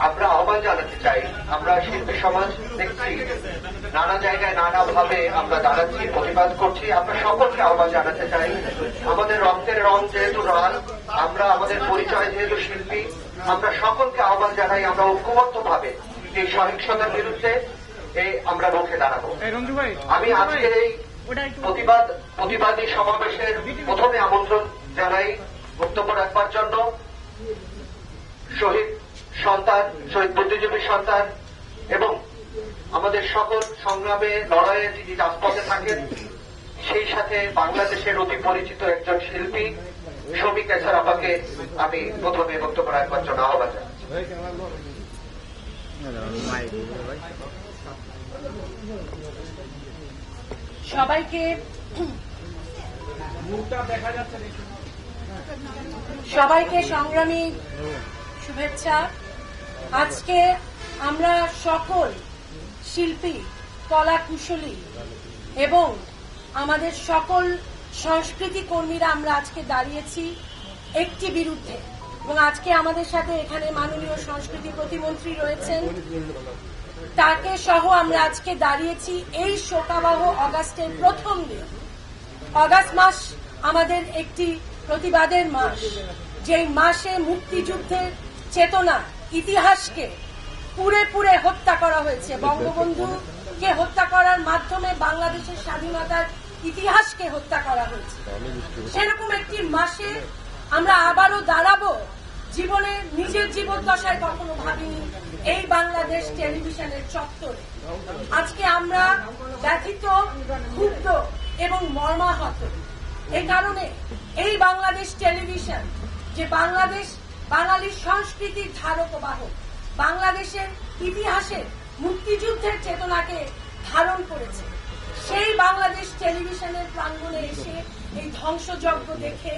আমরা আহ্বান জানাতে চাই, আমরা শিল্পী সমাজ দেখছি নানা জায়গায় নানা ভাবে আমরা দাঁড়াচ্ছি, প্রতিবাদ করছি। আমরা সকলকে আহ্বান জানাতে চাই, আমাদের রক্তের রং যেহেতু লাল, আমরা আমাদের পরিচয় যেহেতু শিল্পী, আমরা সকলকে আহ্বান জানাই আমরা ঐক্যবদ্ধ ভাবে এই সহিংসতার বিরুদ্ধে আমরা রুখে দাঁড়াবো। আমি আজকের এই প্রতিবাদী সমাবেশের প্রথমে আমন্ত্রণ জানাই বক্তব্য রাখবার জন্য শহীদ সন্তান, শহীদ বুদ্ধিজীবী সন্তান এবং আমাদের সকল সংগ্রামে লড়াইয়ে যিনি রাজপথে থাকেন, সেই সাথে বাংলাদেশের অতি পরিচিত একজন শিল্পী শফিক এছাড়া আপাকে আমি প্রথমে বক্তব্য রাখবার জন্য আহ্বান জানাচ্ছি। সবাইকে সংগ্রামী শুভেচ্ছা। আজকে আমরা সকল শিল্পী, কলা কুশলী এবং আমাদের সকল সংস্কৃতি কর্মীরা আমরা আজকে দাঁড়িয়েছি একটি বিরুদ্ধে, এবং আজকে আমাদের সাথে এখানে মাননীয় সংস্কৃতি প্রতিমন্ত্রী রয়েছেন, তাকে সহ আমরা আজকে দাঁড়িয়েছি এই শোকাবহ অগাস্টের প্রথম দিন। অগাস্ট মাস আমাদের একটি প্রতিবাদের মাস, যেই মাসে মুক্তিযুদ্ধের চেতনা, ইতিহাসকে পুড়ে পুড়ে হত্যা করা হয়েছে। বঙ্গবন্ধুকে হত্যা করার মাধ্যমে বাংলাদেশের স্বাধীনতার ইতিহাসকে হত্যা করা হয়েছে। সেরকম একটি মাসে আমরা আবারও দাঁড়াবো। জীবনে নিজের জীবদ্দশায় কখনো ভাবিনি এই বাংলাদেশ টেলিভিশনের চত্বরে। আজকে আমরা ব্যথিত, ক্ষুব্ধ এবং মর্মাহত। এই কারণে এই বাংলাদেশ টেলিভিশন, যে বাংলাদেশ বাঙালির সংস্কৃতির ধারক বাহক, বাংলাদেশের ইতিহাসের মুক্তিযুদ্ধের চেতনাকে ধারণ করেছে, সেই বাংলাদেশ টেলিভিশনের প্রাঙ্গণে এসে এই ধ্বংসযজ্ঞ দেখে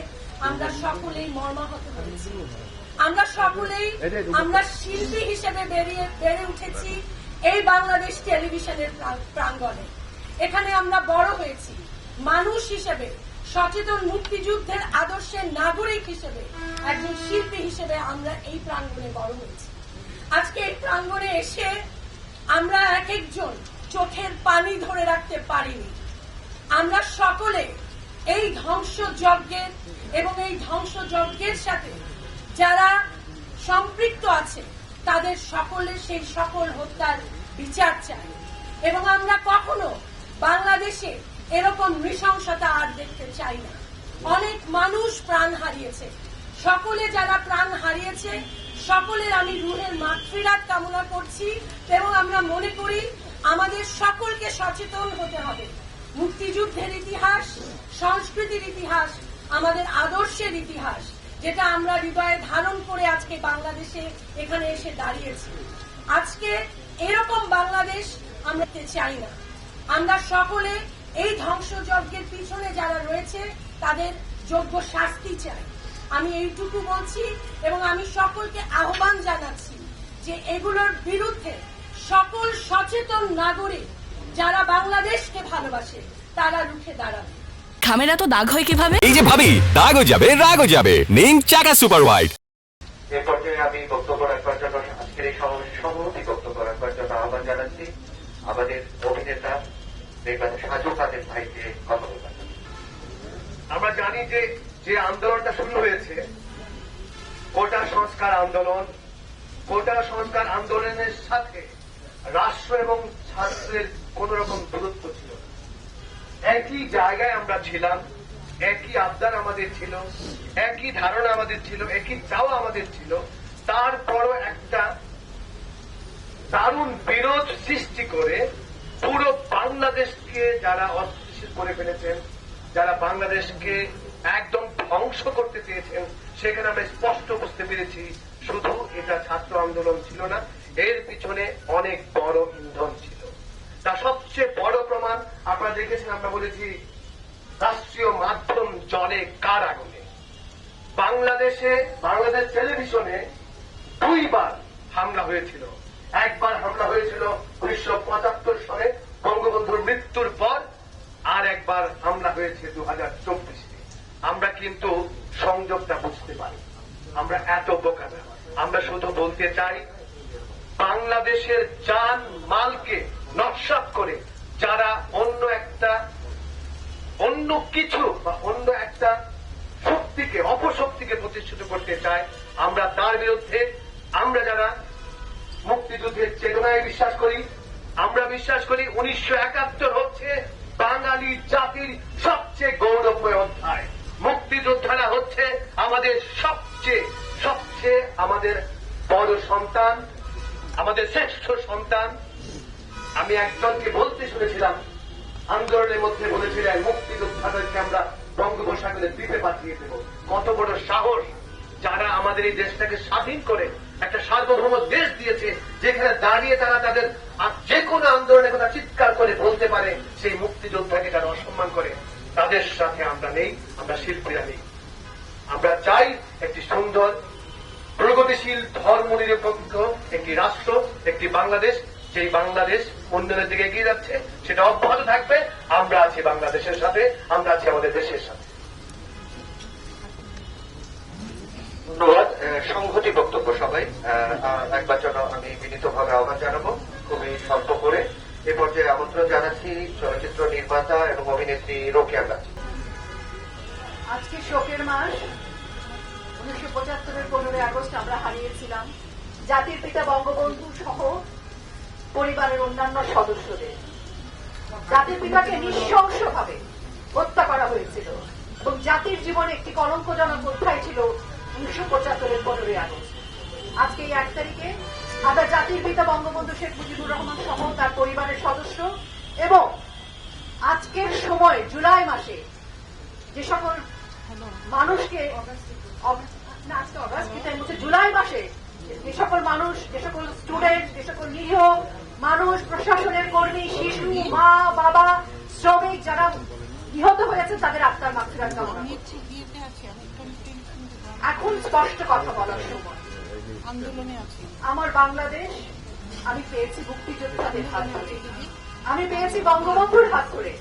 আমরা সকলেই মর্মাহত হয়েছি। আমরা সকলেই আমরা শিল্পী হিসেবে বেড়ে উঠেছি এই বাংলাদেশ টেলিভিশনের প্রাঙ্গণে। এখানে আমরা বড় হয়েছি মানুষ হিসেবে, সচেতন মুক্তিযুদ্ধের আদর্শের নাগরিক হিসেবে, একজন শিল্পী হিসেবে আমরা এই প্রাঙ্গণে বড় হয়েছি। আজকে এই প্রাঙ্গণে এসে আমরা এক একজন চোখের পানি ধরে রাখতে পারিনি। আমরা সকলে এই ধ্বংসযজ্ঞের এবং এই ধ্বংসযজ্ঞের সাথে যারা সম্পৃক্ত আছে তাদের সকলের সেই সকল হত্যার বিচার চাই, এবং আমরা কখনো বাংলাদেশে এরকম নৃশংসতা আর দেখতে চাই না। অনেক মানুষ প্রাণ হারিয়েছে, সকলে যারা প্রাণ হারিয়েছে সকলের আমি রুহের মাগফিরাত কামনা করছি, এবং আমরা মনে করি আমাদের সকলকে সচেতন হতে হবে। মুক্তিযুদ্ধের ইতিহাস, সংস্কৃতির ইতিহাস, আমাদের আদর্শের ইতিহাস, যেটা আমরা হৃদয়ে ধারণ করে আজকে বাংলাদেশে এখানে এসে দাঁড়িয়েছি। আজকে এরকম বাংলাদেশ আমরা চাই না। আমরা সকলে এই ধ্বংসযজ্ঞের পিছনে যারা রয়েছে তাদের যোগ্য শাস্তি চাই। আমি এইটুকু বলছি, এবং আমি সকলকে আহ্বান জানাচ্ছি যে এগুলোর বিরুদ্ধে সকল সচেতন নাগরিক যারা বাংলাদেশকে ভালোবাসে তারা রুখে দাঁড়াবে। খামেরা তো দাগ হয় কিভাবে? এই যে ভাবি, দাগও যাবে রাগও যাবে, নিন চাকা সুপার হোয়াইট। এ পর্যায়ে আমি বক্তব্য রাখবার জন্য, আজকের এই সমাবেশে সভাপতি বক্তব্য রাখবার জন্য আহ্বান জানাচ্ছি আমাদের অভিনেতা বেগম সাজু কাদের ভাইকে কথা বলবার জন্য। আমরা জানি যে আন্দোলনটা শুরু হয়েছে, কোটা সংস্কার আন্দোলন, কোটা সংস্কার আন্দোলনের সাথে রাষ্ট্র এবং ছাত্রের কোন রকম দূরত্ব ছিল। একই জায়গায় আমরা ছিলাম, একই আবদার আমাদের ছিল, একই ধারণা আমাদের ছিল, একই চাওয়া আমাদের ছিল। তারপরও একটা দারুণ বিরোধ সৃষ্টি করে পুরো বাংলাদেশকে যারা অস্থিতিশীল করে ফেলেছেন, যারা বাংলাদেশকে একদম ধ্বংস করতে চেয়েছেন, সেখানে আমরা স্পষ্ট বুঝতে পেরেছি শুধু এটা ছাত্র আন্দোলন ছিল না, এর পিছনে অনেক বড় ইন্ধন ছিল। তার সবচেয়ে বড় প্রমাণ আপনারা দেখেছেন, আমরা বলেছি রাষ্ট্রীয় মাধ্যম জলে কার আগুনে। বাংলাদেশ টেলিভিশনে দুইবার হামলা হয়েছিল। একবার হামলা হয়েছিল 1975 সালে বঙ্গবন্ধুর মৃত্যুর পর, আর একবার হামলা হয়েছে 2024-এ। আমরা কিন্তু সংযোগটা বুঝতে পারি, আমরা এত বোকা না। আমরা শুধু বলতে চাই বাংলাদেশের জান মালকে নস্যাৎ করে যারা অন্য কিছু বা অন্য একটা শক্তিকে অপশক্তিকে প্রতিষ্ঠিত করতে চায়, আমরা তার বিরুদ্ধে, আমরা যারা মুক্তিযুদ্ধের চেতনায় বিশ্বাস করি, আমরা বিশ্বাস করি 1971 হচ্ছে বাঙালি জাতির সবচেয়ে গৌরবময় অধ্যায়। মুক্তিযোদ্ধারা হচ্ছে আমাদের সবচেয়ে আমাদের বড় সন্তান, আমাদের শ্রেষ্ঠ সন্তান। আমি একজনকে বলতে শুনেছিলাম, আন্দোলনের মধ্যে বলেছিলেন মুক্তিযোদ্ধাদেরকে আমরা বঙ্গোপসাগরের দ্বীপে পাঠিয়ে দেব। কত বড় সাহস! যারা আমাদের এই দেশটাকে স্বাধীন করে একটা সার্বভৌম দেশ দিয়েছে, যেখানে দাঁড়িয়ে তারা তাদের যে কোনো আন্দোলনের কথা চিৎকার করে বলতে পারে, সেই মুক্তিযোদ্ধাকে যারা অসম্মান করে, তাদের সাথে আমরা নেই, আমরা শিল্পীরা নেই। আমরা চাই একটি সুন্দর প্রগতিশীল ধর্মনিরপেক্ষ একটি রাষ্ট্র, একটি বাংলাদেশ, যেই বাংলাদেশ উন্নয়নের দিকে এগিয়ে যাচ্ছে, সেটা অব্যাহত থাকবে। আমরা আছি বাংলাদেশের সাথে, আমরা আছি আমাদের দেশের সাথে। ধন্যবাদ। সংহতি বক্তব্য সবাই একবার জন্য আমি বিনীতভাবে আহ্বান জানাবো, খুবই স্বল্প করে। এ পর্যায়ে আমন্ত্রণ জানাচ্ছি চলচ্চিত্র নির্মাতা এবং অভিনেত্রী রোকেয়া গাজী। আজকে শোকের মাস। 1975-এর 15 আগস্ট আমরা হারিয়েছিলাম জাতির পিতা বঙ্গবন্ধু সহ পরিবারের অন্যান্য সদস্যদের। জাতির পিতাকে নৃশংসভাবে হত্যা করা হয়েছিল এবং জাতির জীবনে একটি কলঙ্কজনক অধ্যায় ছিল 1975-এর 15 আগস্ট। আজকে এই 1 তারিখে আমরা জাতির পিতা বঙ্গবন্ধু শেখ মুজিবুর রহমান সহ তার পরিবারের সদস্য এবং আজকের সময় জুলাই মাসে যে সকল মানুষকে জুলাই মাসে যে সকল মানুষ, যে সকল স্টুডেন্ট, যে সকল নিরীহ মানুষ, প্রশাসনের কর্মী, শিশু, মা, বাবা, শ্রমিক যারা নিহত হয়েছে, তাদের আত্মার মাগফিরাত কামনা করছি। এখন স্পষ্ট কথা বলার সময়। আমার বাংলাদেশ আমি পেয়েছি মুক্তিযোদ্ধাদের হাত ধরে, আমি পেয়েছি বঙ্গবন্ধুর হাত ধরে।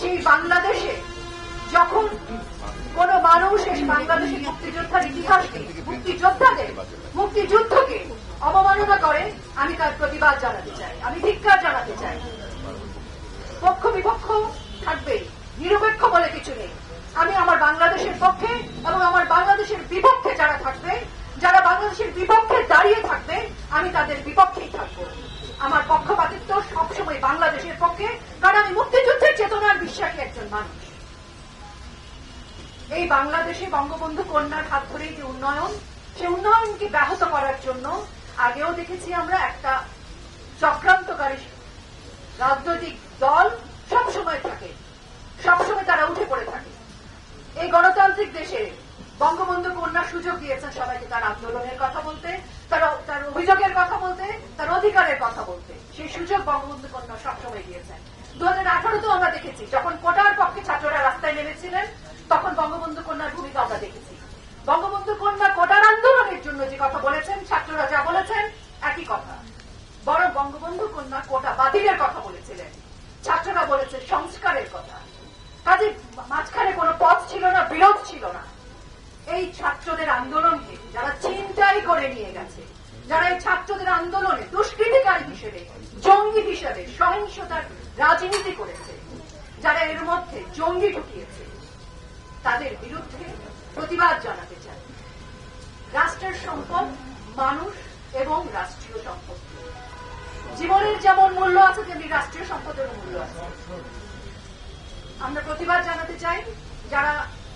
সেই বাংলাদেশে যখন কোন মানুষ এই বাংলাদেশের মুক্তিযোদ্ধার ইতিহাসকে, মুক্তিযোদ্ধাদের, মুক্তিযুদ্ধকে অবমাননা করে, আমি তার প্রতিবাদ জানাতে চাই, আমি ধিক্কার জানাতে চাই। পক্ষ বিপক্ষ থাকবে, নিরপেক্ষ বলে কিছু নেই। আমি আমার বাংলাদেশের পক্ষে এবং আমার বাংলাদেশের বিপক্ষে যারা থাকবে, যারা বাংলাদেশের বিপক্ষে দাঁড়িয়ে থাকবে, আমি তাদের বিপক্ষেই থাকবো। আমার পক্ষপাতিত্ব সবসময় বাংলাদেশের পক্ষে, কারণ আমি মুক্তিযুদ্ধের চেতনার বিশ্বাসী একজন মানুষ। এই বাংলাদেশে বঙ্গবন্ধু কন্যার হাত ধরে যে উন্নয়ন, সেই উন্নয়নকে ব্যাহত করার জন্য আগেও দেখেছি আমরা একটা চক্রান্তকারী রাজনৈতিক দল সবসময় থাকে, সবসময় তারা উঠে পড়ে থাকে। এই গণতান্ত্রিক দেশে বঙ্গবন্ধু কন্যা সুযোগ দিয়েছেন সবাইকে তার আন্দোলনের কথা বলতে, তার অভিযোগের কথা বলতে, তার অধিকারের কথা বলতে। সেই সুযোগ বঙ্গবন্ধু কন্যা সবসময় দিয়েছেন। 2018-তেও আমরা দেখেছি, যখন কোটার পক্ষে ছাত্ররা রাস্তায় নেমেছিলেন, তখন বঙ্গবন্ধু কন্যার ভূমিকা আমরা দেখেছি। বঙ্গবন্ধু কন্যা কোটার আন্দোলনের জন্য যে কথা বলেছেন, ছাত্ররা যা বলেছেন একই কথা। বড় বঙ্গবন্ধু কন্যা কোটা বাতিলের কথা বলেছিলেন, ছাত্ররা বলেছে সংস্কারের কথা। কাজে মাঝখানে কোনো পথ ছিল না, বিরোধ ছিল না। এই ছাত্রদের আন্দোলনকে যারা ছিনতাই করে নিয়ে গেছে, যারা এই ছাত্রদের আন্দোলনে দুষ্কৃতিকারী হিসেবে, জঙ্গি হিসেবে সহিংসতার রাজনীতি করেছে, যারা এর মধ্যে জঙ্গি ঢুকিয়েছে, তাদের বিরুদ্ধে প্রতিবাদ জানাতে চাই। রাষ্ট্রের সম্পদ মানুষ এবং রাষ্ট্রীয় সম্পদ। জীবনের যেমন মূল্য আছে, তেমনি রাষ্ট্রীয় সম্পদের মূল্য আছে। আমরা প্রতিবাদ জানাতে চাই যারা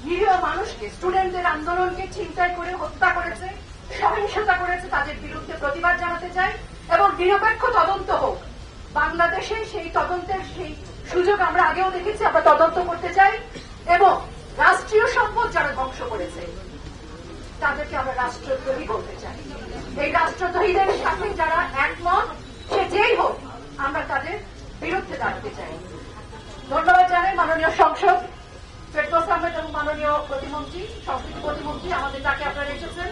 নিরীহ মানুষকে, স্টুডেন্টদের আন্দোলনকে ছিনতাই করে হত্যা করেছে, সহিংসতা করেছে, তাদের বিরুদ্ধে প্রতিবাদ জানাতে চাই এবং নিরপেক্ষ তদন্ত হোক। বাংলাদেশে সেই তদন্তের সেই সুযোগ আমরা আগেও দেখেছি, আমরা তদন্ত করতে চাই এবং রাষ্ট্রীয় সম্পদ যারা ধ্বংস করেছে তাদেরকে আমরা রাষ্ট্রদ্রোহী বলতে চাই। এই রাষ্ট্রদ্রোহীদের সাথে যারা একমত, সে যেই হোক, আমরা তাদের বিরুদ্ধে দাঁড়াতে চাই। ধন্যবাদ জানাই মাননীয় সংসদ ফেরদৌস আহমেদ এবং মাননীয় প্রতিমন্ত্রী, সংস্কৃতি প্রতিমন্ত্রী, আমাদের তাকে আপনারা এসেছেন।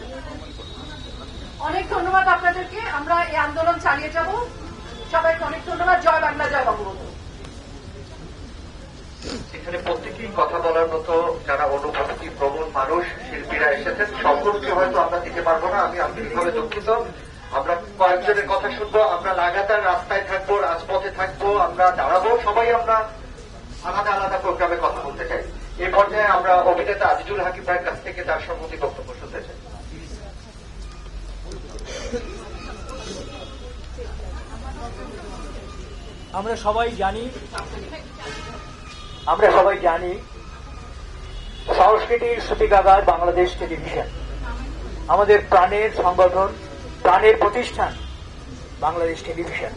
অনেক ধন্যবাদ আপনাদেরকে। আমরা এই আন্দোলন চালিয়ে যাব। সবাইকে অনেক ধন্যবাদ। জয় বাংলা, জয় বঙ্গবন্ধু। এখানে প্রত্যেকেই কথা বলার মতো যারা অনুভূতি প্রবণ মানুষ, শিল্পীরা এসেছেন, সকলকে হয়তো আমরা দিতে পারবো না, আমি আন্তরিকভাবে দুঃখিত। আমরা কয়েকজনের কথা শুনবো। আমরা লাগাতার রাস্তায় থাকবো, রাজপথে থাকবো, আমরা দাঁড়াবো, সবাই আমরা আলাদা আলাদা প্রোগ্রামে কথা বলতে চাই। এই পর্যায়ে আমরা অভিনেতা আজিজুল হাকিম ভাইয়ের কাছ থেকে তার সম্মতি বক্তব্য শুনতে চাই। আমরা সবাই জানি সংস্কৃতির সূতিকাগার বাংলাদেশ টেলিভিশন, আমাদের প্রাণের সংগঠন, প্রাণের প্রতিষ্ঠান বাংলাদেশ টেলিভিশন।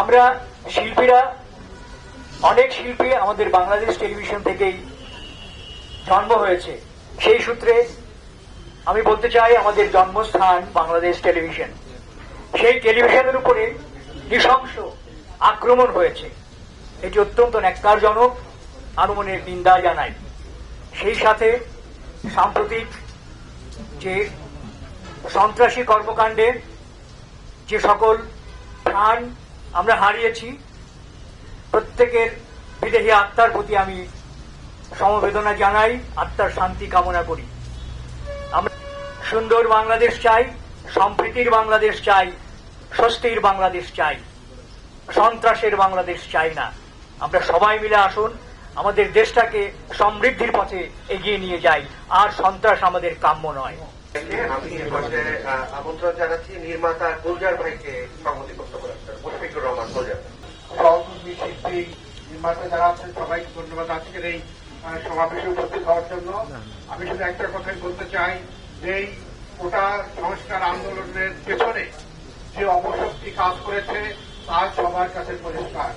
আমরা শিল্পীরা, অনেক শিল্পী আমাদের বাংলাদেশ টেলিভিশন থেকেই জন্ম হয়েছে। সেই সূত্রে আমি বলতে চাই, আমাদের জন্মস্থান বাংলাদেশ টেলিভিশন। সেই টেলিভিশনের উপরে নৃশংস আক্রমণ হয়েছে, এটি অত্যন্ত ন্যাক্কারজনক, আনুমানের নিন্দা জানাই। সেই সাথে সাম্প্রতিক যে সন্ত্রাসী কর্মকাণ্ডে যে সকল প্রাণ আমরা হারিয়েছি, প্রত্যেকের বিদেহী আত্মার প্রতি আমি সমবেদনা জানাই, আত্মার শান্তি কামনা করি। আমরা সুন্দর বাংলাদেশ চাই, সম্প্রীতির বাংলাদেশ চাই, স্বস্তির বাংলাদেশ চাই, সন্ত্রাসের বাংলাদেশ চাই না। আমরা সবাই মিলে আসুন, আমাদের দেশটাকে সমৃদ্ধির পথে এগিয়ে নিয়ে যাই, আর সন্ত্রাস আমাদের কাম্য নয়। আমি এ পর্যায়ে আমন্ত্রণ জানাচ্ছি নির্মাতা গুলজার ভাইকে সম্মতি বক্তব্য রাখতে। মুশফিকুর রহমান গুলজার। সহকর্মী শিল্পী, নির্মাতা যারা আছেন সবাইকে ধন্যবাদ আজকের এই সমাবেশে উপস্থিত হওয়ার জন্য। আমি শুধু একটা কথাই বলতে চাই যে এই কোটা সংস্কার আন্দোলনের পেছনে যে অপশক্তি কাজ করেছে তা সবার কাছে পরিষ্কার।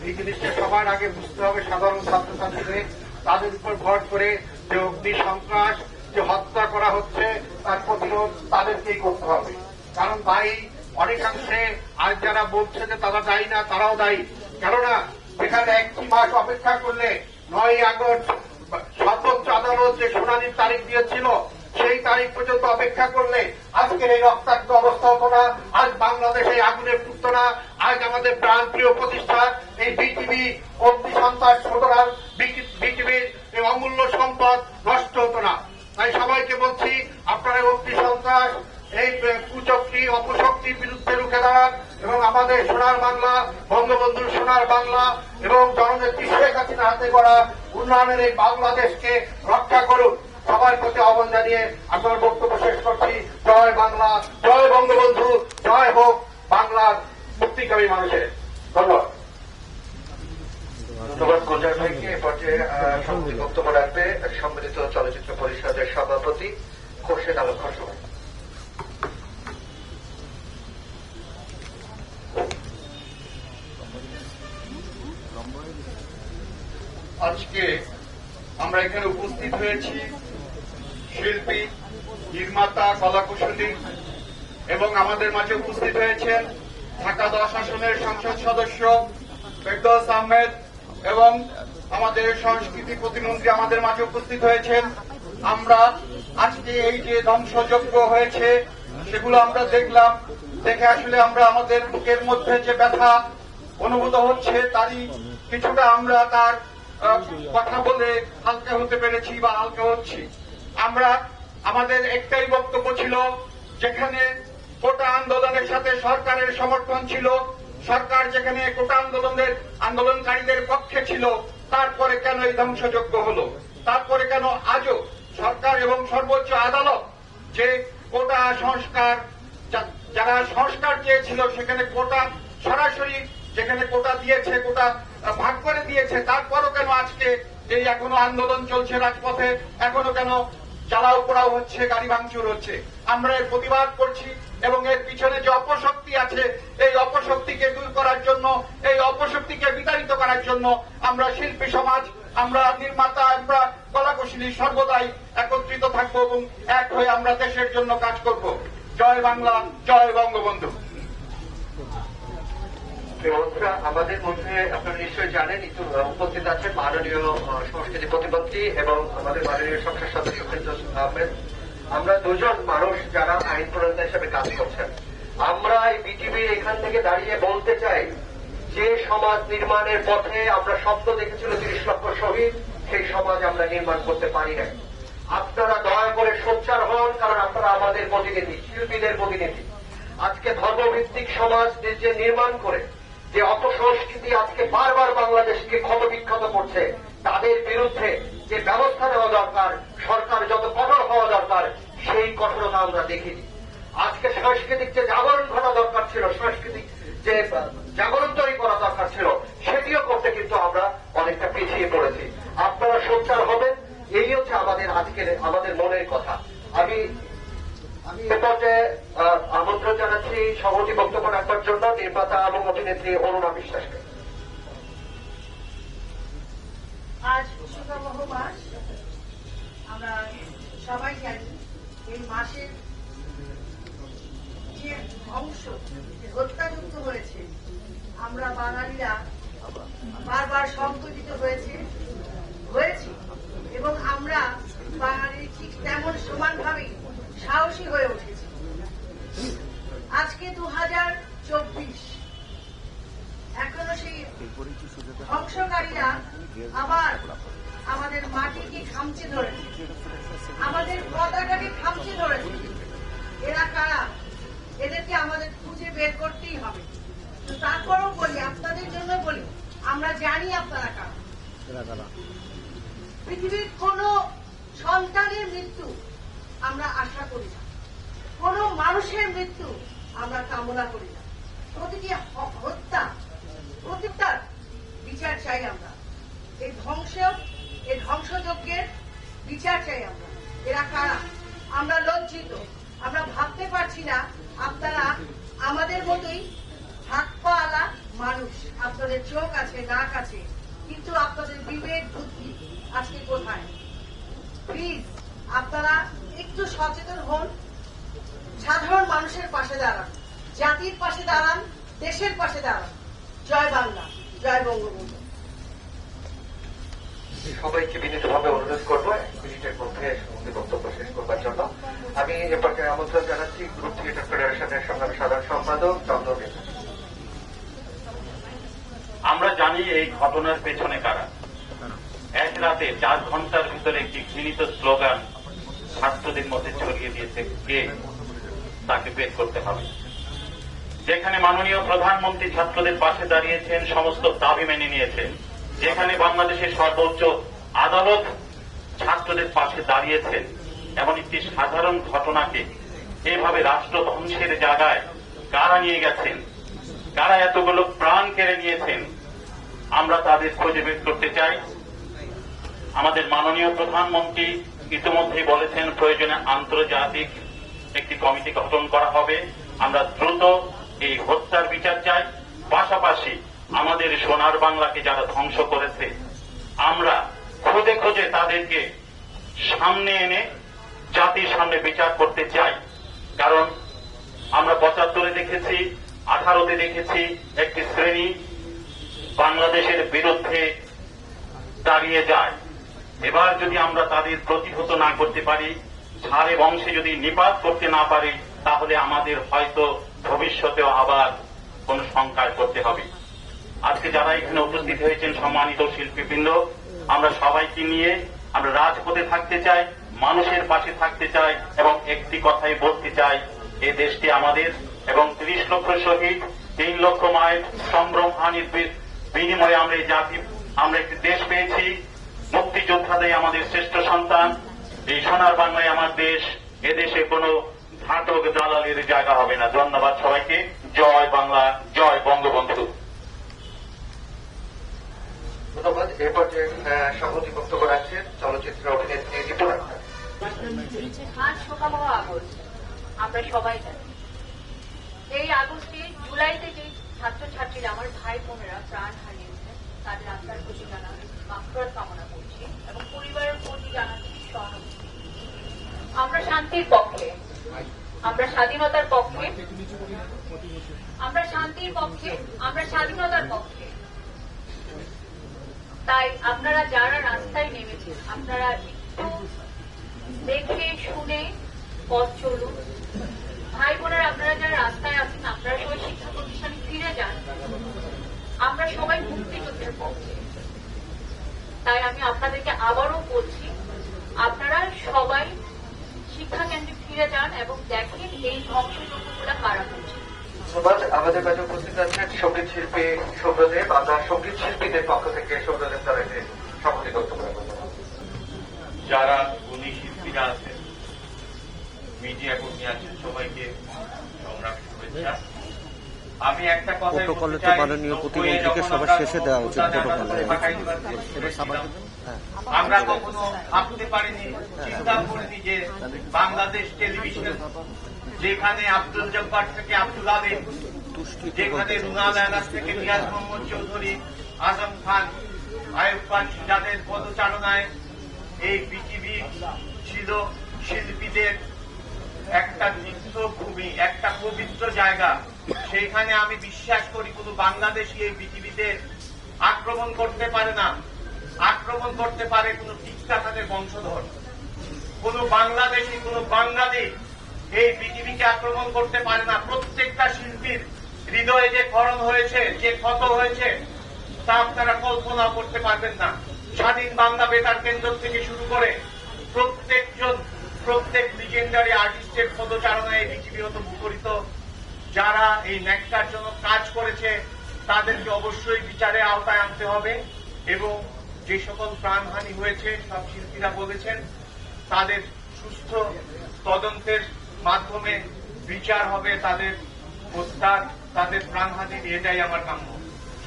এই জিনিসটা সবার আগে বুঝতে হবে। সাধারণ ছাত্রছাত্রীদের তাদের উপর ভর করে যে অগ্নি সন্ত্রাস, যে হত্যা করা হচ্ছে, তার প্রতিরোধ তাদেরকেই করতে হবে। কারণ দায়ী অনেকাংশে আজ যারা বলছে যে তারা দায়ী না, তারাও দায়ী। কেননা এখানে একটি মাস অপেক্ষা করলে 9ই আগস্ট সর্বোচ্চ আদালত যে শুনানির তারিখ দিয়েছিল, সেই তারিখ পর্যন্ত অপেক্ষা করলে আজকের এই রক্তাক্ত অবস্থা হতো না, আজ বাংলাদেশে আগুনে পুড়তো না, আজ আমাদের প্রাণপ্রিয় প্রতিষ্ঠান এই বিটিভি অগ্নি সন্ত্রাস সুতরাং বিটিভির এই অমূল্য সম্পদ নষ্ট হতো না। তাই সবাইকে বলছি, আপনারা অগ্নি সন্ত্রাস, এই কুচক্রি অপশক্তির বিরুদ্ধে রুখে দাঁড়ান এবং আমাদের সোনার বাংলা, বঙ্গবন্ধুর সোনার বাংলা এবং জননেত্রী শেখ হাসিনা হাতে গড়া উন্নয়নের এই বাংলাদেশকে রক্ষা করুন। সবার প্রতি আহ্বান জানিয়ে আপনার বক্তব্য শেষ করছি। জয় বাংলা, জয় বঙ্গবন্ধু, জয় হোক বাংলার মুক্তিকামী মানুষের। ধন্যবাদ। ধন্যবাদ গুলজার ভাইকে। এ পর্যায়ে সম্মতি বক্তব্য রাখবে সম্মিলিত চলচ্চিত্র পরিষদের সভাপতি খোরশেদ আলম খসরু। আজকে আমরা এখানে উপস্থিত হয়েছি শিল্পী, নির্মাতা, কলাকুশলী এবং আমাদের মাঝে উপস্থিত হয়েছেন ঢাকা 10 আসনের সংসদ সদস্য ফেরদৌস আহমেদ এবং আমাদের সংস্কৃতি প্রতিমন্ত্রী আমাদের মাঝে উপস্থিত হয়েছেন। আমরা আজকে এই যে ধ্বংসযজ্ঞ হয়েছে সেগুলো আমরা দেখলাম, দেখে আসলে আমরা আমাদের বুকের মধ্যে যে ব্যথা অনুভূত হচ্ছে তারই কিছুটা আমরা তার কথা বলে হালকা হতে পেরেছি বা হালকা হচ্ছি। আমরা আমাদের একটাই বক্তব্য ছিল, যেখানে কোটা আন্দোলনের সাথে সরকারের সমর্থন ছিল, সরকার যেখানে কোটা আন্দোলনকারীদের পক্ষে ছিল, তারপরে কেন এই ধ্বংসযজ্ঞ হলো? তারপরে কেন আজও সরকার এবং সর্বোচ্চ আদালত যে কোটা সংস্কার, যারা সংস্কার চেয়েছিল সেখানে কোটা সরাসরি যেখানে কোটা দিয়েছে, কোটা ভাগ করে দিয়েছে, তারপরও কেন আজকে এই এখনো আন্দোলন চলছে রাজপথে, এখনো কেন জ্বালাও পোড়াও হচ্ছে, গাড়ি ভাঙচুর হচ্ছে? আমরা এর প্রতিবাদ করছি এবং এর পিছনে যে অপশক্তি আছে, এই অপশক্তিকে দূর করার জন্য, এই অপশক্তিকে বিতাড়িত করার জন্য আমরা শিল্পী সমাজ, আমরা নির্মাতা, আমরা কলাকুশলী সর্বদাই একত্রিত থাকবো এবং এক হয়ে আমরা দেশের জন্য কাজ করব। জয় বাংলা, জয় বঙ্গবন্ধু। আমাদের মধ্যে আপনারা নিশ্চয়ই জানেন উপস্থিত আছেন মাননীয় সংস্কৃতি প্রতিমন্ত্রী এবং আমাদের মাননীয় সংসদ সদস্য ফেরদৌস আহমেদ। আমরা দুজন মানুষ যারা আইন প্রণেতা হিসেবে কাজ করছেন। আমরা এই বিটিভির এখান থেকে দাঁড়িয়ে বলতে চাই, যে সমাজ নির্মাণের পথে আমরা স্বপ্ন দেখেছিল 30 লক্ষ শহীদ, সেই সমাজ আমরা নির্মাণ করতে পারি না। আপনারা দয়া করে সোচ্চার হন, কারণ আপনারা আমাদের প্রতিনিধি, শিল্পীদের প্রতিনিধি। আজকে ধর্মভিত্তিক সমাজ যে নির্মাণ করে যে অপসংস্কৃতি আজকে বারবার বাংলাদেশকে ক্ষতবিক্ষত করছে, তাদের বিরুদ্ধে যে ব্যবস্থা নেওয়া দরকার, সরকার যত কঠোর হওয়া দরকার, সেই কঠোরতা আমরা দেখিনি। আজকে সাংস্কৃতিক যে জাগরণ ঘটা দরকার ছিল, সাংস্কৃতিক যে জাগরণ তৈরি করা দরকার ছিল, সেটিও করতে কিন্তু আমরা অনেকটা পিছিয়ে পড়েছি। আপনারা সোচ্চার হবেন, এই হচ্ছে আমাদের মনের কথা। আমি এ পর্যায়ে আমন্ত্রণ জানাচ্ছি সভাপতি বক্তব্য রাখবার জন্য নির্মাতা এবং অভিনেত্রী অরুণা বিশ্বাসকে। আজ শুক্রবাহ মাস, আমরা সবাই জানি এই মাসের যে অংশ হত্যাযুক্ত হয়েছে, আমরা বাঙালিরা বারবার সংকুচিত হয়েছি এবং আমরা বাঙালি ঠিক তেমন সমানভাবেই সাহসী হয়ে উঠেছি। আজকে 2024, এখনো সেই ধ্বংসকারীরা আবার আমাদের মাটিকে খামচে ধরেছে, আমাদের পতাকাকে খামচে ধরেছে। এরা কারা? এদেরকে আমাদের খুঁজে বের করতেই হবে। তো তারপরেও বলি, আপনাদের জন্য বলি, আমরা জানি আপনারা কারা। পৃথিবীর কোন সন্তানের মৃত্যু আমরা আশা করি না, কোন মানুষের মৃত্যু আমরা কামনা করি না। প্রতিটি হত্যা, প্রতিটার বিচার চাই আমরা। এই ধ্বংসযজ্ঞের বিচার চাই আমরা। এরা কারা? আমরা লজ্জিত, আমরা ভাবতে পারছি না আপনারা আমাদের মতোই হাত পা আলা মানুষ, আপনাদের চোখ আছে, নাক আছে, কিন্তু আপনাদের বিবেক বুদ্ধি আজকে কোথায়? প্লিজ আপনারা একটু সচেতন হন, সাধারণ মানুষের পাশে দাঁড়ান, জাতির পাশে দাঁড়ান, দেশের পাশে দাঁড়ান। জয় বাংলা, জয় বঙ্গবন্ধু। সবাইকে বিনীতভাবে অনুরোধ করবো 1 মিনিটের মধ্যে সমাপ্তি বক্তব্য শেষ করবার জন্য। আমি এ পর্যায়ে আমন্ত্রণ জানাচ্ছি গ্রুপ থিয়েটার ফেডারেশনের সংগ্রামী সাধারণ সম্পাদক চন্দ্র নেতা। আমরা জানি এই ঘটনার পেছনে কারা। এক রাতে 4 ঘন্টার ভিতরে একটি ঘৃণিত স্লোগান ছাত্রদের মধ্যে ছড়িয়ে দিয়েছে, কে তাকে বের করতে হবে। যেখানে মাননীয় প্রধানমন্ত্রী ছাত্রদের পাশে দাঁড়িয়েছেন, সমস্ত দাবি মেনে নিয়েছেন, যেখানে বাংলাদেশের সর্বোচ্চ আদালত ছাত্রদের পাশে দাঁড়িয়েছেন, এমন একটি সাধারণ ঘটনাকে এভাবে রাষ্ট্র ধ্বংসের জায়গায় কারা নিয়ে গেছেন, কারা এতগুলো প্রাণ কেড়ে নিয়েছেন, আমরা তাদের খুঁজে বের করতে চাই। আমাদের মাননীয় প্রধানমন্ত্রী ইতিমধ্যেই বলেছেন প্রয়োজনে আন্তর্জাতিক একটি কমিটি গঠন করা হবে। আমরা দ্রুত এই হত্যার বিচার চাই। পাশাপাশি আমাদের সোনার বাংলাকে যারা ধ্বংস করেছে, আমরা খুঁজে খুঁজে তাদেরকে সামনে এনে জাতির সামনে বিচার করতে চাই। কারণ আমরা 75-এ দেখেছি, 18-তে দেখেছি একটি শ্রেণী বাংলাদেশের বিরুদ্ধে দাঁড়িয়ে যায়। এবার যদি আমরা তাদের প্রতিহত না করতে পারি, ঝাড়ে বংশে যদি নিপাত করতে না পারি, তাহলে আমাদের হয়তো ভবিষ্যতেও আবার কোন সংকার করতে হবে। আজকে যারা এখানে উপস্থিত হয়েছেন সম্মানিত শিল্পীবৃন্দ, আমরা সবাইকে নিয়ে আমরা রাজপথে থাকতে চাই, মানুষের পাশে থাকতে চাই এবং একটি কথাই বলতে চাই, এই দেশটি আমাদের এবং 30 লক্ষ শহীদ, 3 লক্ষ মায়ের সম্ভ্রম হানির বিনিময়ে আমরা এই জাতি, আমরা একটি দেশ পেয়েছি। মুক্তিযোদ্ধাদের আমাদের শ্রেষ্ঠ সন্তান। এই সোনার বাংলায় আমার দেশ, এদেশে কোনো ঘাতক দালালের জায়গা হবে না। ধন্যবাদ সবাইকে। জয় বাংলা, জয় বঙ্গবন্ধু। ধন্যবাদ। এ পর্যায়ে সভাপতি বক্তব্য রাখছেন চলচ্চিত্র অভিনেত্রী রিপু আক্তার। আজ শোকাবহ আগস্ট, আমরা সবাই জানি। এই আগস্টে, জুলাইতে যে ছাত্রছাত্রীরা, আমার ভাই বোনেরা প্রাণ হারিয়েছে, তাদের আত্মার প্রতি জানাতে মাফরত কামনা করছি এবং পরিবারের প্রতি জানাতে সহানুভূতি। আমরা শান্তির পক্ষে, আমরা স্বাধীনতার পক্ষে, আমরা শান্তির পক্ষে, আমরা স্বাধীনতার পক্ষে। তাই আপনারা যারা রাস্তায় নেমেছেন, আপনারা একটু দেখে শুনে পথ চলুন। ভাই বোনেরা, আপনারা যারা রাস্তায় আছেন, আপনারা সবাই শিক্ষা প্রতিষ্ঠানে ফিরে যান। আমরা সবাই মুক্তিযুদ্ধের পক্ষে। তাই আমি আপনাদেরকে আবারও বলছি, আপনারা সবাই শিক্ষা কেন্দ্রে ফিরে যান এবং দেখেন এই ধ্বংসযজ্ঞগুলো কারা করছে। ধন্যবাদ। আমাদের মাঝে উপস্থিত আছেন সঙ্গীত শিল্পী সৌম্যদেব। আমরা সঙ্গীত শিল্পীদের পক্ষ থেকে সৌম্যদেব তাদেরকে সভাপতি বক্তব্য রাখবো। যারা গুণী শিল্পীরা আছেন, মিডিয়া কর্মী আছেন, সবাইকে সংগ্রামী শুভেচ্ছা। আমি একটা কথা প্রোটোকলে তো মাননীয় প্রতিমন্ত্রীকে সবার শেষে দেওয়া উচিত প্রোটোকলে। আমরা কখনো ভাবতে পারিনি, চিন্তা করিনি যে বাংলাদেশ টেলিভিশন, যেখানে আব্দুল জব্বার থেকে আব্দুল আলিম, যেখানে রুনা লায়লা থেকে নিয়াজ মোহাম্মদ চৌধুরী, আজম খান, আয়ুব খান, যাদের পদচারণায় এই বিটিভি ছিল শিল্পীদের একটা তীর্থভূমি, একটা পবিত্র জায়গা। সেইখানে আমি বিশ্বাস করি কোন বাংলাদেশি এই পৃথিবীতে আক্রমণ করতে পারে না। আক্রমণ করতে পারে কোন টিক্কা তাদের বংশধর। কোন বাংলাদেশি, কোন বাঙালি এই পৃথিবীকে আক্রমণ করতে পারে না। প্রত্যেকটা শিল্পীর হৃদয়ে যে ক্ষরণ হয়েছে, যে ক্ষত হয়েছে, তা আপনারা কল্পনা করতে পারবেন না। স্বাধীন বাংলা বেতার কেন্দ্র থেকে শুরু করে প্রত্যেক লিজেন্ডারি আর্টিস্টের পদচারণায় এই পৃথিবী হতো মুখরিত। যারা এই ন্যাক্কারজনক কাজ করেছে তাদেরকে অবশ্যই বিচারে আওতায় আনতে হবে এবং যে সকল প্রাণহানি হয়েছে, সব শিল্পীরা বলেছেন, তাদের সুস্থ তদন্তের মাধ্যমে বিচার হবে তাদের হত্যার, তাদের প্রাণহানির। এটাই আমার কাম্য।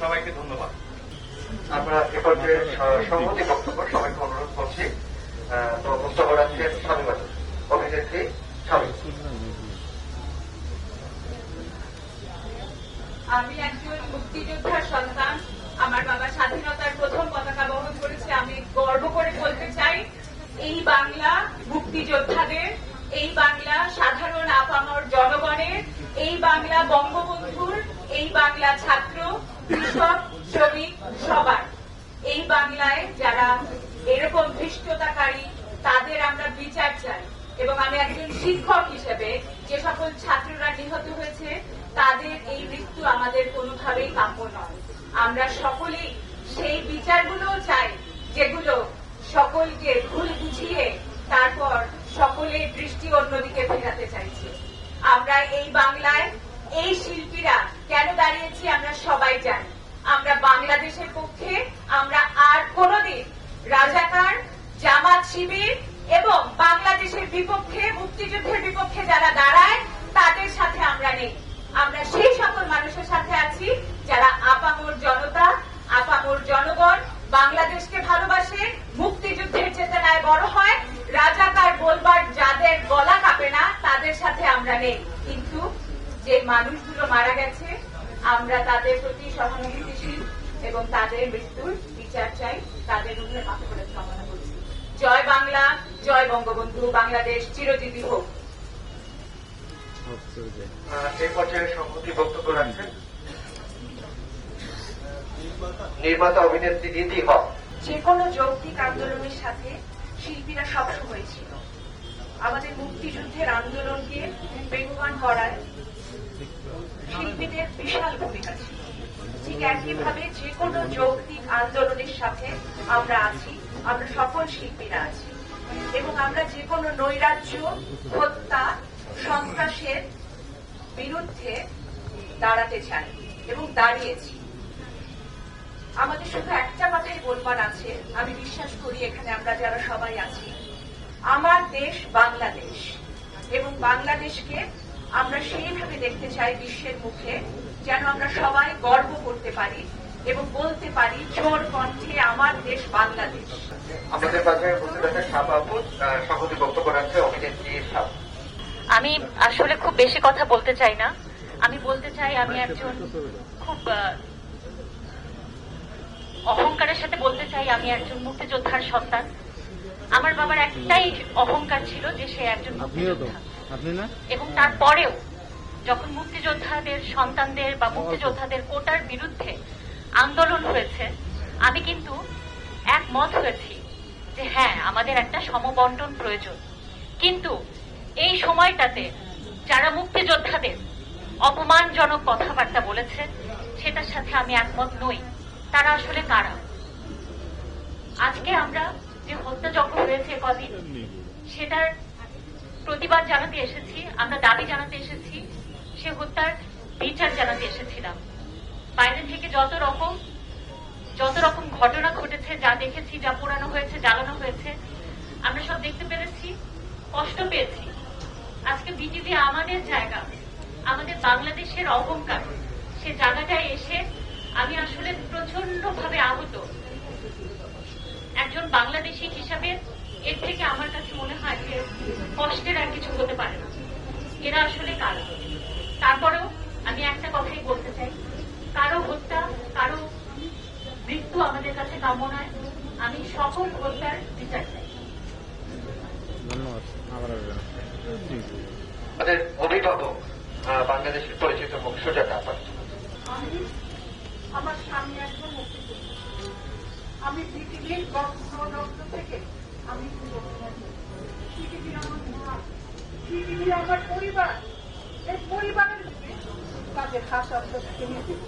সবাইকে ধন্যবাদ। আমরা এ পর্যায়ে সংহতি বক্তব্য সবাইকে অনুরোধ করছি। তো বক্তব্য রাখছেন স্বামী অভিনেত্রী স্বামী। আমি একজন মুক্তিযোদ্ধার সন্তান। আমার বাবা স্বাধীনতার প্রথম পতাকা বহন করেছে। আমি গর্ব করে বলতে চাই, এই বাংলা মুক্তিযোদ্ধাদের, এই বাংলা সাধারণ আপামর জনগণের, এই বাংলা বঙ্গবন্ধুর, এই বাংলা ছাত্র, কৃষক, শ্রমিক সবার। এই বাংলায় যারা এরকম ধৃষ্টতাকারী, তাদের আমরা বিচার চাই। এবং আমি একজন শিক্ষক হিসেবে যে সকল ছাত্ররা নিহত হয়েছে, তাদের এই মৃত্যু আমাদের কোনোভাবেই কাম্য নয়। আমরা সকলেই সেই বিচারগুলোও চাই, যেগুলো সকলকে ভুল বুঝিয়ে তারপর সকলের দৃষ্টি অন্যদিকে ফেরাতে চাইছে। আমরা এই বাংলায় এই শিল্পীরা কেন দাঁড়িয়েছি আমরা সবাই জানি। আমরা বাংলাদেশের পক্ষে। আমরা আর কোনদিন রাজাকার, জামাত শিবির এবং বাংলাদেশের বিপক্ষে, মুক্তিযুদ্ধের বিপক্ষে যারা দাঁড়ায় তাদের সাথে আমরা নেই। আমরা সেই সকল মানুষের সাথে আছি যারা আপামর জনতা, আপামর জনগণ, বাংলাদেশকে ভালোবাসে, মুক্তিযুদ্ধের চেতনায় বড় হয়। রাজাকার বলবার যাদের গলা কাঁপে না, তাদের সাথে আমরা নেই। কিন্তু যে মানুষগুলো মারা গেছে, আমরা তাদের প্রতি সহানুভূতিশীল এবং তাদের মৃত্যুর বিচার চাই। তাদের রুহের মাগফিরাত কামনা করছি। জয় বাংলা, জয় বঙ্গবন্ধু। বাংলাদেশ চিরজীবী হোক। এই পর্যায়ে সংহতি বক্তব্য রাখছেন নির্মাতা অভিনেত্রী দিদি হক। যে কোনো যৌক্তিক আন্দোলনের সাথে শিল্পীরা সবসময় ছিল। আমাদের মুক্তিযুদ্ধের আন্দোলনকে বেগবান করায় শিল্পীদের বিশাল ভূমিকা ছিল। ঠিক একইভাবে যে কোনো যৌক্তিক আন্দোলনের সাথে আমরা আছি, আমরা সকল শিল্পীরা আছি এবং আমরা যে কোনো নৈরাজ্য, হত্যা, সন্ত্রাসের বিরুদ্ধে দাঁড়াতে চাই এবং দাঁড়িয়েছি। আমাদের শুধু একটা কথাই বলবার আছে, আমি বিশ্বাস করি এখানে আমরা যারা সবাই আছি, আমার দেশ বাংলাদেশ এবং বাংলাদেশকে আমরা সেইভাবে দেখতে চাই বিশ্বের মুখে, যেন আমরা সবাই গর্ব করতে পারি এবং বলতে পারি জোর কণ্ঠে, আমার দেশ বাংলাদেশ। আমাদের কাছে উপস্থিত আছে সাবা আপু, সংহতি বক্তব্য রাখছে অভিনেত্রী সাবা। আমি আসলে খুব বেশি কথা বলতে চাই না। আমি বলতে চাই, আমি একজন খুব অহংকারের সাথে বলতে চাই, আমি একজন মুক্তিযোদ্ধার সন্তান। আমার বাবার একটাই অহংকার ছিল যে সে একজন মুক্তিযোদ্ধা, এবং তারপরেও যখন মুক্তিযোদ্ধাদের সন্তানদের বা মুক্তিযোদ্ধাদের কোটার বিরুদ্ধে আন্দোলন হয়েছে, আমি কিন্তু একমত হয়েছি যে হ্যাঁ, আমাদের একটা সমবন্টন প্রয়োজন। কিন্তু এই সময়টাতে যারা মুক্তিযোদ্ধাদের অপমানজনক কথাবার্তা বলেছে, সেটার সাথে আমি একমত নই। তারা আসলে কারা? আজকে আমরা যে হত্যাযজ্ঞ হয়েছে কদিন, সেটার প্রতিবাদ জানাতে এসেছি, আমরা দাবি জানাতে এসেছি। সে হত্যার বিচার জানাতে এসেছিলাম। বাইরে থেকে যত রকম ঘটনা ঘটেছে, যা দেখেছি, যা পোড়ানো হয়েছে, জ্বালানো হয়েছে, আমরা সব দেখতে পেরেছি, কষ্ট পেয়েছি। আজকে বিটিভি আমাদের জায়গা, আমাদের বাংলাদেশের অহংকার, সে জায়গাটায় এসে আমি আসলে প্রচন্ড ভাবে আহত। একজন বাংলাদেশী হিসাবে এর থেকে আমার কাছে মনে হয় যে কষ্টের আর কিছু হতে পারে না। এরা আসলে কারো। তারপরেও আমি একটা কথাই বলতে চাই, কারো হত্যা, কারো মৃত্যু আমাদের কাছে কাম্য নয়। আমি সকল হত্যার বিচার চাই। ধন্যবাদ। আবার আসবেন। আমাদের অভিভাবক বাংলাদেশের পরিচিত মুখ সুজাতা আপা। আমি আমার স্বামী একজন মুক্তিযোদ্ধা। আমি পৃথিবীর রক্ত থেকে আমি পৃথিবী আমার মা, পৃথিবী আমার পরিবার। এই পরিবারের তাদের হাত আপনাদের কিনে দেব।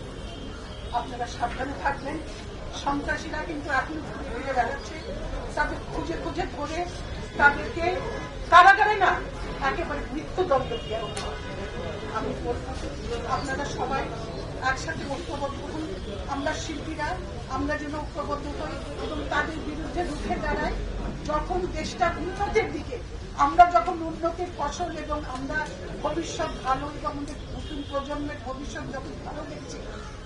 আপনারা সাবধানে থাকবেন। সন্ত্রাসীরা কিন্তু এখন ঘুরে ফিরে বেড়াচ্ছে, তাদের খুঁজে খুঁজে ধরে তাদেরকে কারাগারে না, একেবারে মৃত্যুদণ্ড দিয়ে আমি বলব আপনারা সবাই একসাথে ঐক্যবদ্ধ হন। আমরা শিল্পীরা আমরা যেন ঐক্যবদ্ধ হই এবং তাদের বিরুদ্ধে রুখে দাঁড়াই। যখন দেশটা উন্নতির দিকে, আমরা যখন উন্নতির ফসল এবং আমরা ভবিষ্যৎ ভালো এবং আমাদের নতুন প্রজন্মের ভবিষ্যৎ যখন ভালো দেখছি,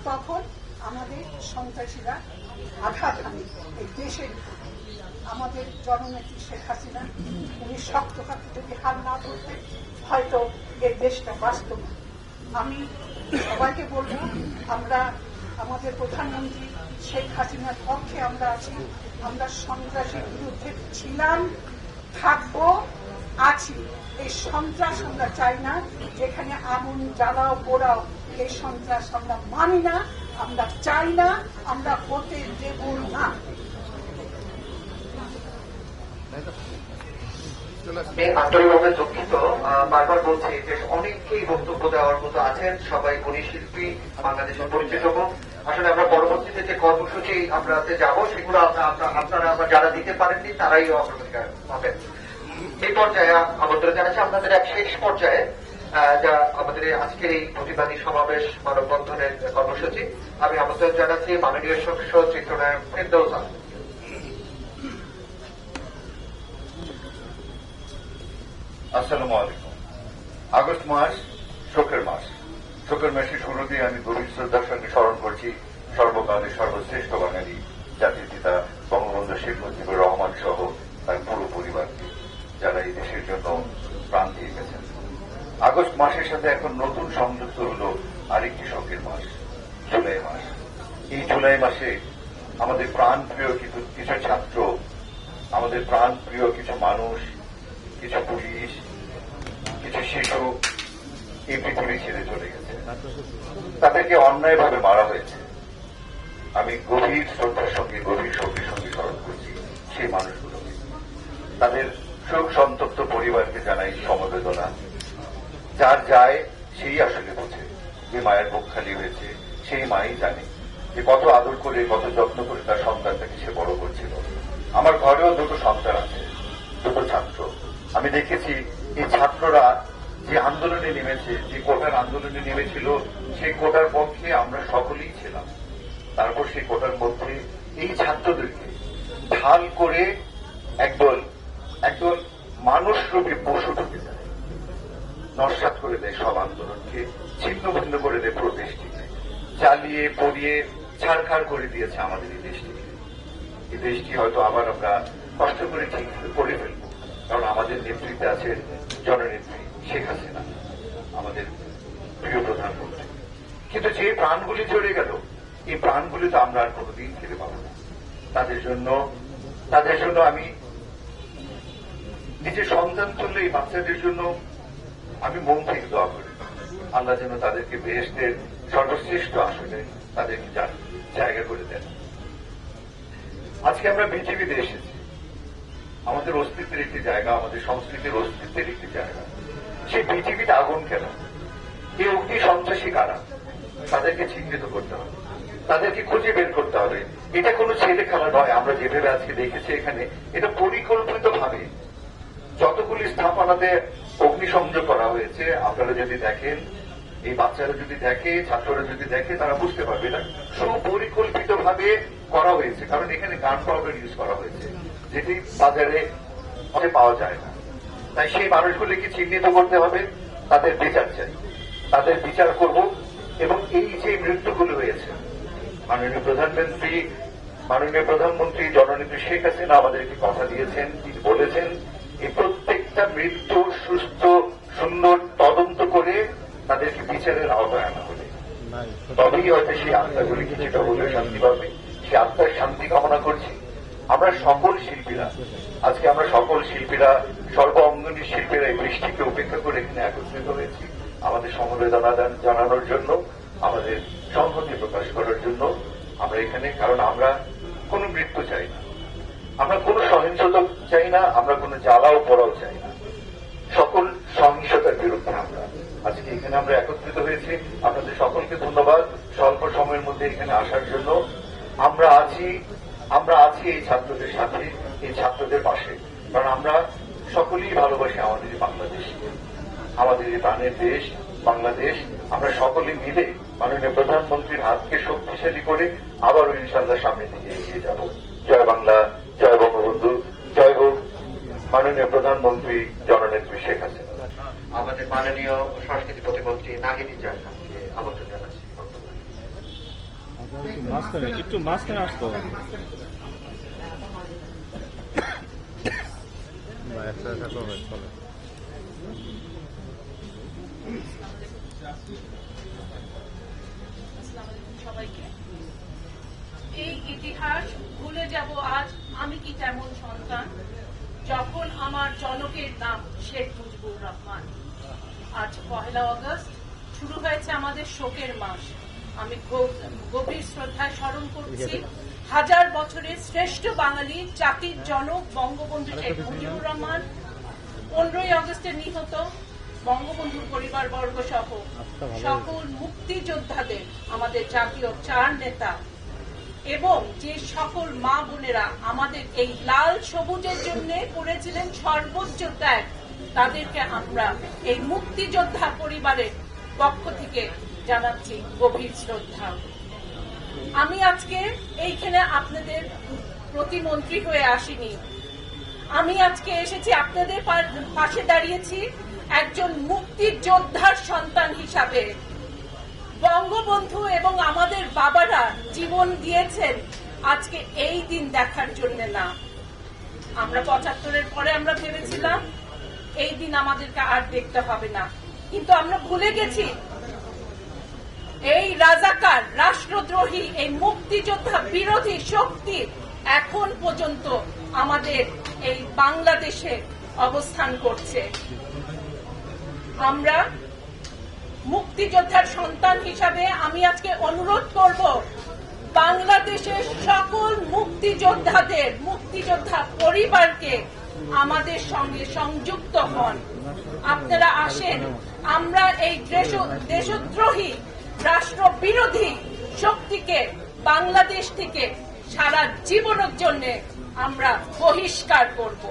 তখন আমাদের সন্ত্রাসীরা আঘাত হানে এই দেশের। আমাদের জননেত্রী শেখ হাসিনা উনি শক্ত হাতে যদি হার না ধরতেন, হয়তো এই দেশটা বাঁচত না। আমি সবাইকে বলবো, আমরা আমাদের প্রধানমন্ত্রী শেখ হাসিনার পক্ষে আমরা আছি। আমরা সন্ত্রাসের বিরুদ্ধে ছিলাম, থাকবো, আছি। এই সন্ত্রাস আমরা চাই না, যেখানে আগুন জ্বালাও পোড়াও, এই সন্ত্রাস আমরা মানি না, আমরা চাই না, আমরা হতে দেব না। আমি আন্তরিকভাবে দুঃখিত, বারবার বলছি যে অনেকেই বক্তব্য দেওয়ার মতো আছেন, সবাই গুণী শিল্পী, বাংলাদেশের পরিচিত মুখ। আসলে আমরা পরবর্তীতে যে কর্মসূচি আমরা যাবো সেগুলো আপনারা যারা দিতে পারেননি তারাই অগ্রাধিকার পাবেন। এই পর্যায়ে আমন্ত্রণ জানাচ্ছি আপনাদের এক শেষ পর্যায়ে, যা আমাদের আজকের এই প্রতিবাদী সমাবেশ মানববন্ধনের কর্মসূচি। আমি আমন্ত্রণ জানাচ্ছি মাননীয় সদস্য চিত্রনায়ক ফেরদৌস আহমেদ। আসসালামু আলাইকুম। আগস্ট মাস শোকের মাস। শোকের মাসের শুরুতে আমি গভীর শ্রদ্ধার সঙ্গে স্মরণ করছি সর্বকালের সর্বশ্রেষ্ঠ বাঙালি জাতির পিতা বঙ্গবন্ধু শেখ মুজিবুর রহমান সহ তার পুরো পরিবারকে, যারা এই দেশের জন্য প্রাণ দিয়ে গেছেন। আগস্ট মাসের সাথে এখন নতুন সংযুক্ত হল আরেকটি শোকের মাস, জুলাই মাস। এই জুলাই মাসে আমাদের প্রাণ প্রিয় কিছু ছাত্র, আমাদের প্রাণ প্রিয় কিছু মানুষ, কিছু পুলিশ, কিছু শিশু এই পৃথিবী ছেড়ে চলে গেছে। তাদেরকে অন্যায়ভাবে মারা হয়েছে। আমি গভীর শ্রদ্ধার সঙ্গে, গভীর শোকের সঙ্গে স্মরণ করছি সেই মানুষগুলোকে। তাদের শোক সন্তপ্ত পরিবারকে জানাই সমবেদনা। যার যায় সেই আসলে বোঝে যে মায়ের বুক খালি হয়েছে, সেই মাই জানে যে কত আদর করে, কত যত্ন করে তার সন্তানটাকে সে বড় করছিল। আমার ঘরেও দুটো সন্তান আছে, দুটো ছাত্র। আমি দেখেছি এই ছাত্ররা যে আন্দোলনে নেমেছে, যে কোটার আন্দোলনে নেমেছিল, সেই কোটার পক্ষে আমরা সকলেই ছিলাম। তারপর সেই কোটার মধ্যে এই ছাত্রদেরকে ঢাল করে একদল মানুষরূপী পশু ঢুকে যায়, নস্যাৎ করে দেয় সব আন্দোলনকে, ছিন্ন ভিন্ন করে দেয় প্রদেশটিকে, জ্বালিয়ে পড়িয়ে ছাড়খাড় করে দিয়েছে আমাদের এই দেশটিকে। এই দেশটি হয়তো আবার আমরা কষ্ট করে ঠিক করে ফেলব, কারণ আমাদের নেতৃত্বে আছে জননেত্রী শেখ হাসিনা, আমাদের প্রিয় প্রধানমন্ত্রী। কিন্তু যে প্রাণগুলি চলে গেল, এই প্রাণগুলি তো আমরা আর কোনোদিন ফিরে পাবো না। তাদের জন্য আমি নিজের সন্তান তুললে এই বাচ্চাদের জন্য আমি মন থেকে দোয়া করি, আল্লাহ যেন তাদেরকে বেহেশতের সর্বশ্রেষ্ঠ আসনে তাদেরকে জায়গা করে দেন। আজকে আমরা বিজেপিতে এসেছি, আমাদের অস্তিত্বের একটি জায়গা, আমাদের সংস্কৃতির অস্তিত্বের একটি জায়গা। সেই বিজেপিতে আগুন কেন? এই অগ্নি সন্ত্রাসী কারা? তাদেরকে চিহ্নিত করতে হবে, তাদেরকে খুঁজে বের করতে হবে। এটা কোনো ছেলে খেলা নয়। আমরা যেভাবে আজকে দেখেছি এখানে, এটা পরিকল্পিত ভাবে যতগুলি স্থাপনাতে অগ্নিসংযোগ করা হয়েছে, আপনারা যদি দেখেন এই বাচ্চারা যদি দেখে, ছাত্ররা যদি দেখে, তারা বুঝতে পারবে এটা সুপরিকল্পিত ভাবে করা হয়েছে। কারণ এখানে গান পাউডার ইউজ করা হয়েছে, যেটি বাজারে পাওয়া যায় না। তাই সেই মানুষগুলিকে চিহ্নিত করতে হবে, তাদের বিচার চাই, তাদের বিচার করব। এবং এই যে মৃত্যুগুলো হয়েছে, মাননীয় প্রধানমন্ত্রী জননেত্রী শেখ হাসিনা আমাদেরকে কথা দিয়েছেন, তিনি বলেছেন এই প্রত্যেকটা মৃত্যু সুস্থ সুন্দর তদন্ত করে তাদেরকে বিচারের আওতায় আনা হবে, তবেই হয়তো সেই আত্মাগুলি কিছুটা হলেও শান্তি পাবে। সেই আত্মার শান্তি কামনা করছি। আমরা সকল শিল্পীরা, আজকে আমরা সকল শিল্পীরা, সর্ব অঙ্গনী শিল্পীরা এই বৃষ্টিকে উপেক্ষা করে এখানে একত্রিত হয়েছি আমাদের সমবেদনা জানানোর জন্য, আমাদের সংহতি প্রকাশ করার জন্য। আমরা এখানে কারণ আমরা কোনো মৃত্যু চাই না, আমরা কোনো সহিংসতা চাই না, আমরা কোনো জ্বালাও পোড়াও চাই না। সকল সহিংসতার বিরুদ্ধে আমরা আজকে এখানে আমরা একত্রিত হয়েছি। আপনাদের সকলকে ধন্যবাদ স্বল্প সময়ের মধ্যে এখানে আসার জন্য। আমরা আছি এই ছাত্রদের সাথে, এই ছাত্রদের পাশে, কারণ আমরা সকলেই ভালোবাসি আমাদের এই বাংলাদেশকে, আমাদের এই প্রাণের দেশ বাংলাদেশ। আমরা সকলে মিলে মাননীয় প্রধানমন্ত্রীর হাতকে শক্তিশালী করে আবারও ইনশাল্লাহ সামনের দিকে এগিয়ে যাব। জয় বাংলা, জয় বঙ্গবন্ধু, জয় হোক মাননীয় প্রধানমন্ত্রী জননেত্রী শেখ হাসিনা। আমাদের মাননীয় সংস্কৃতি প্রতিমন্ত্রী নাহিদ ইজাজ খানকে আমন্ত্রণ জানাচ্ছি। একটু মাঝখানে আসতো, একসাথে থাকো চলে। সবাইকে এই ইতিহাস ভুলে যাব আজ আমি কি তেমন সন্তান, যখন আমার জনকের নাম শেখ মুজিবুর রহমান। আজ 1 আগস্ট শুরু হয়েছে আমাদের শোকের মাস। আমি গভীর শ্রদ্ধায় স্মরণ করছি হাজার বছরের শ্রেষ্ঠ বাঙালি জাতির জনক বঙ্গবন্ধু শেখ মুজিবুর রহমান। 15 আগস্টে নিহত বঙ্গবন্ধুর পরিবারবর্গ সহ সকল মুক্তিযোদ্ধাদের, আমাদের জাতীয় 4 নেতা এবং যে সকল মা বোনেরা আমাদের এই লাল সবুজের জন্য করেছিলেন সর্বোচ্চ ত্যাগ, তাদেরকে আমরা এই মুক্তিযোদ্ধা পরিবারের পক্ষ থেকে জানাচ্ছি গভীর শ্রদ্ধা। আমি আজকে এইখানে আপনাদের প্রতিমন্ত্রী হয়ে আসিনি, আমি আজকে এসেছি আপনাদের পাশে দাঁড়িয়েছি একজন মুক্তিযোদ্ধার সন্তান হিসাবে। বঙ্গবন্ধু এবং আমাদের বাবারা জীবন দিয়েছেন আজকে এই দিন দেখার জন্য না। আমরা 75-এর পরে আমরা ভেবেছিলাম এই দিন আমাদেরকে আর দেখতে হবে না, কিন্তু আমরা ভুলে গেছি এই রাজাকার, রাষ্ট্রদ্রোহী, এই মুক্তিযোদ্ধা বিরোধী শক্তি এখন পর্যন্ত আমাদের এই বাংলাদেশে অবস্থান করছে। আমরা মুক্তিযোদ্ধার সন্তান হিসাবে আমি আজকে অনুরোধ করব বাংলাদেশের সকল মুক্তিযোদ্ধা পরিবারকে আমাদের সঙ্গে সংযুক্ত হন। আপনারা আসেন, আমরা এই দেশদ্রোহী রাষ্ট্র বিরোধী শক্তিকে বাংলাদেশ থেকে সারা জীবনের জন্য আমরা বহিষ্কার করব।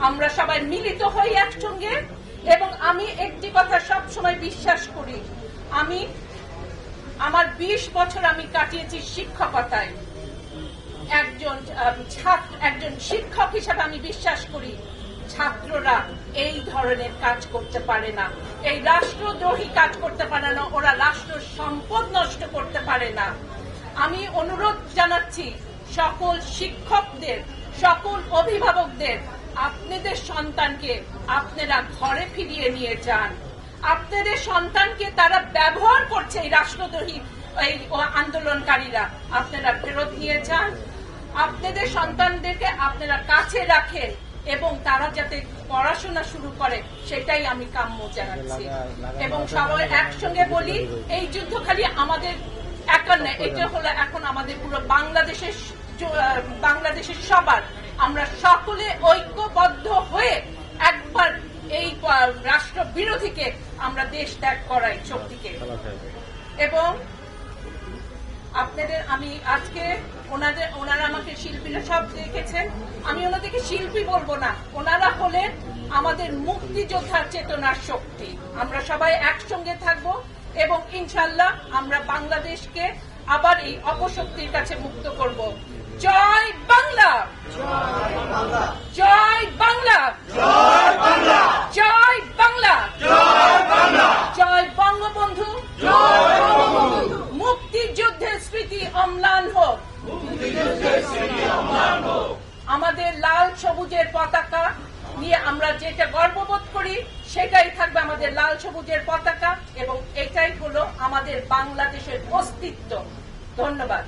আমরা সবাই মিলিত হই একসঙ্গে। এবং আমি একটি কথা সব সময় বিশ্বাস করি, আমি আমার 20 বছর আমি কাটিয়েছি শিক্ষকতায়। একজন শিক্ষক হিসাবে আমি বিশ্বাস করি ছাত্ররা এই ধরনের কাজ করতে পারে না, এই রাষ্ট্রদ্রোহী কাজ করতে পারে না, ওরা রাষ্ট্র সম্পদ নষ্ট করতে পারে না। আমি অনুরোধ জানাচ্ছি সকল শিক্ষকদের, সকল অভিভাবকদের, আপনাদের সন্তানকে আপনারা ঘরে ফিরিয়ে নিয়ে যান। আপনাদের সন্তানকে তারা ব্যবহার করছে এই রাষ্ট্রদ্রোহী এই আন্দোলনকারীরা, আপনারা ফেরত নিয়ে যান। আপনাদের সন্তানদেরকে আপনারা কাছে রাখেন এবং তারা যাতে পড়াশোনা শুরু করে সেটাই আমি কাম্য জানাচ্ছি। এবং সবাই একসঙ্গে বলি, এই যুদ্ধ খালি আমাদের একার নয়, এটা হলো এখন আমাদের পুরো বাংলাদেশের সবার। আমরা সকলে ঐক্যবদ্ধ হয়ে একবার এই রাষ্ট্র বিরোধীকে আমরা দেশ ত্যাগ করাই শক্তিকে। এবং আপনাদের আমি আজকে ওনারা আমাকে শিল্পীরা সব দেখেছেন, আমি ওনাদেরকে শিল্পী বলবো না, ওনারা হলেন আমাদের মুক্তিযোদ্ধার চেতনার শক্তি। আমরা সবাই একসঙ্গে থাকবো এবং ইনশাআল্লাহ আমরা বাংলাদেশকে আবার এই অপশক্তির কাছে মুক্ত করব। জয় বাংলা, জয় বাংলা, জয় বাংলা, জয় বঙ্গবন্ধু, মুক্তিযুদ্ধের স্মৃতি অম্লান হোক। আমাদের লাল সবুজের পতাকা নিয়ে আমরা যেটা গর্ববোধ করি সেটাই থাকবে আমাদের লাল সবুজের পতাকা, এবং এটাই হলো আমাদের বাংলাদেশের অস্তিত্ব। ধন্যবাদ।